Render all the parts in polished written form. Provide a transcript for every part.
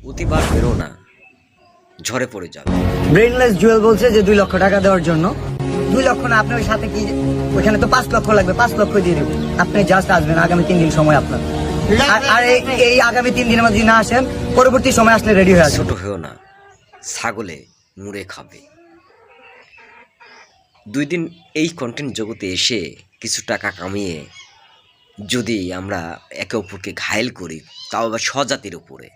অতিবার বেরো না, ঝড়ে পড়ে যাবে। ব্রেনলেস জুয়েল বলছে যে 2 লক্ষ টাকা দেওয়ার জন্য। 2 লক্ষ না, আপনার সাথে কি ওখানে তো 5 লক্ষ লাগবে, 5 লক্ষ দিয়ে দেবো। আপনি জাস্ট আসবেন, আগামী 3 দিন সময় আপনার। আর এই আগামী 3 দিনের মধ্যে না আসেন, পরবর্তী সময় আসলে রেডি হয়ে আসবে। ছোট হয়েও না, ছাগলে মুড়ে খাবে। 2 দিন এই কন্টেন্ট জগতে এসে কিছু টাকা কামিয়ে যদি আমরা একে অপরকে ঘায়েল করি, তাও আবার স্বজাতির উপরে,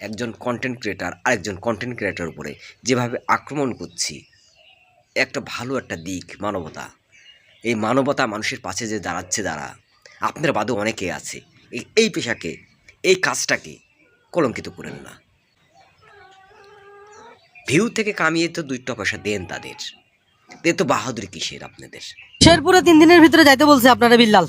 একজন কন্টেন্ট ক্রিয়েটার আরেকজন কন্টেন্ট ক্রিয়েটার উপরে যেভাবে আক্রমণ করছি, একটা ভালো একটা দিক মানবতা। এই মানবতা মানুষের পাশে যে দাঁড়াচ্ছে, আপনার বাদেও অনেকে আছে। এই পেশাকে, এই কাজটাকে কলঙ্কিত করেন না। ভিউ থেকে কামিয়ে তো 2 পয়সা দেন তাদের, এ তো বাহাদুরি কিসের আপনাদের? শেরপুরে 3 দিনের ভিতরে যাইতে বলছে আপনারা বিল্লাল,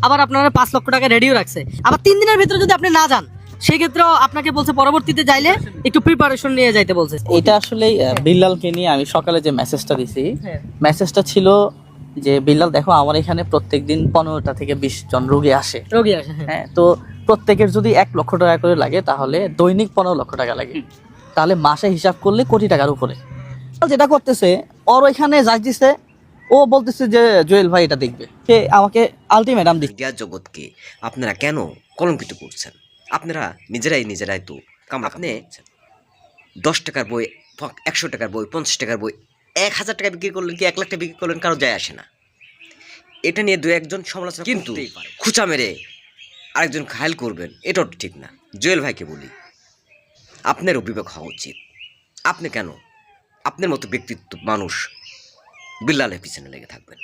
আবার আপনারা 5 লক্ষ টাকা রেডিও রাখছে। আবার 3 দিনের ভিতরে যদি আপনি না যান, সেক্ষেত্রেও আপনাকে বলছে পরবর্তীতে যাইলে একটু প্রিপারেশন নিয়ে যাইতে বলছে। এটা আসলে বিল্লালকে নিয়ে আমি সকালে যে মেসেজটা দিছি, মেসেজটা ছিল যে বিল্লাল দেখো, আমার এখানে প্রত্যেকদিন 15টা থেকে 20 জন রোগী আসে। হ্যাঁ, তো প্রত্যেকের যদি 1 লক্ষ টাকা করে লাগে, তাহলে দৈনিক 15 লক্ষ টাকা লাগে, তাহলে মাসে হিসাব করলে কোটি টাকার উপরে। যেটা করতেছে, ওর ওইখানে যাই দিছে, ও বলতেছে যে জুয়েল ভাই এটা দেখবে, সে আমাকে আলটিমেটাম দিচ্ছে। মিডিয়া জগৎকে আপনারা কেন কলঙ্কিত করছেন? আপনারা নিজেরাই তো আপনি 10 টাকার বই, 100 টাকার বই, 50 টাকার বই 1000 টাকা বিক্রি করলেন কি 1 লাখ টাকা বিক্রি করলেন, কারো যায় আসে না। এটা নিয়ে 2-1 সমালোচনা, কিন্তু খুচা মেরে আরেকজন ঘায়েল করবেন, এটাও ঠিক না। জুয়েল ভাইকে বলি, আপনারও বিবেক হওয়া উচিত। আপনি কেন আপনার মতো ব্যক্তিত্ব মানুষ বিল্লালের পিছনে লেগে থাকবেন?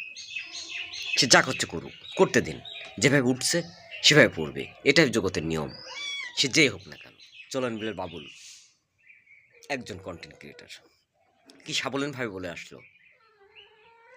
সে যা করছে করুক, করতে দিন। যেভাবে উঠছে সেভাবে পড়বে, এটাই জগতের নিয়ম, সে যেই হোক না কেন। চলন বিলের বাবুল একজন কন্টেন্ট ক্রিয়েটার, কি সাবলীনভাবে বলে আসলো,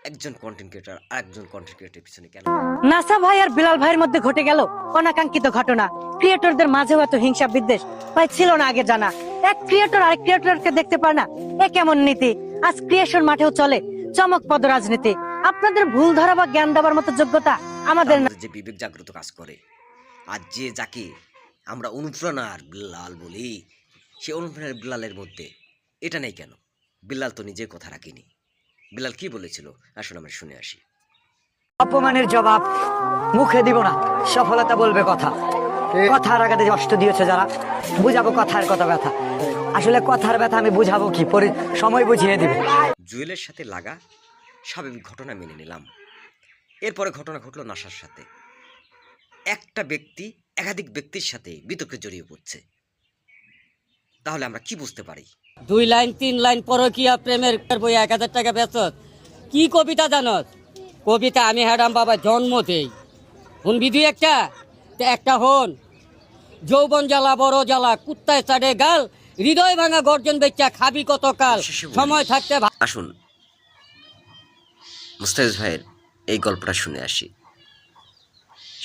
একজন কন্টেন্ট ক্রিয়েটার আর একজন কন্টেন্ট ক্রিয়েটারের পিছনে কেন? নাসা ভাই আর বিলাল ভাইয়ের মধ্যে ঘটে গেল অনাকাঙ্ক্ষিত ঘটনা। ক্রিয়েটরদের মাঝেও এত হিংসা বিদ্বেষ ভাই ছিল না আগে জানা। এক ক্রিয়েটর আরেক ক্রিয়েটরকে দেখতে পায় না, এ কেমন নীতি? আজ ক্রিয়েশন মাঠেও চলে চমকপদ রাজনীতি। আপনাদের ভুল ধরা বা জ্ঞান দেওয়ার মতো যোগ্যতা আমাদের না। যে বিবেক জাগ্রত কাজ করে, আর যে যাকে আমরা অনুপ্রেরণার বিল্লাল বলি, সে অনুপ্রেরণার বিল্লালের মধ্যে এটা নেই কেন? বিল্লাল তো নিজে কথা রাখেনি। বিল্লাল কি বলেছিল আসলে আমরা শুনে আসি। অপমানের জবাব মুখে দিব না, সফলতা বলবে কথা। কথার আঘাতে কষ্ট দিয়েছে যারা, বুঝাবো কথার কথা ব্যথা। আসলে কথার ব্যথা আমি বুঝাবো কি, সময় বুঝিয়ে দিবে। জুয়েলের সাথে লাগা স্বাভাবিক ঘটনা মেনে নিলাম। এরপরে ঘটনা ঘটলো নাসার সাথে। একটা ব্যক্তি একাধিক ব্যক্তির সাথে বিতর্কে জড়িয়ে পড়ছে, তাহলে আমরা কি বুঝতে পারি? 2 লাইন 3 লাইন পরকীয়া প্রেমের বই 1000 টাকা বেচত। কি কবিতা জানত? কবিতা আমি হ্যাডাম বাবা জন্ম দেই। শুনবি দুই একটা হন। যৌবন জ্বালা বড় জ্বালা, কুত্তায় চাড়ে গাল, হৃদয় ভাঙা গর্জন বেচা খাবি কতকাল, সময় থাকতে। আসুন মুস্তাফিজ ভাইয়ের এই গল্পটা শুনে আসি,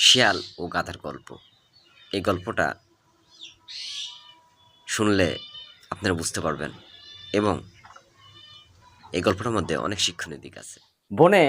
শিয়াল ও গাধার গল্প। এই গল্পটা শুনলে আপনারা বুঝতে পারবেন, এবং এই গল্পটার মধ্যে অনেক শিক্ষণীয় দিক আছে। বনে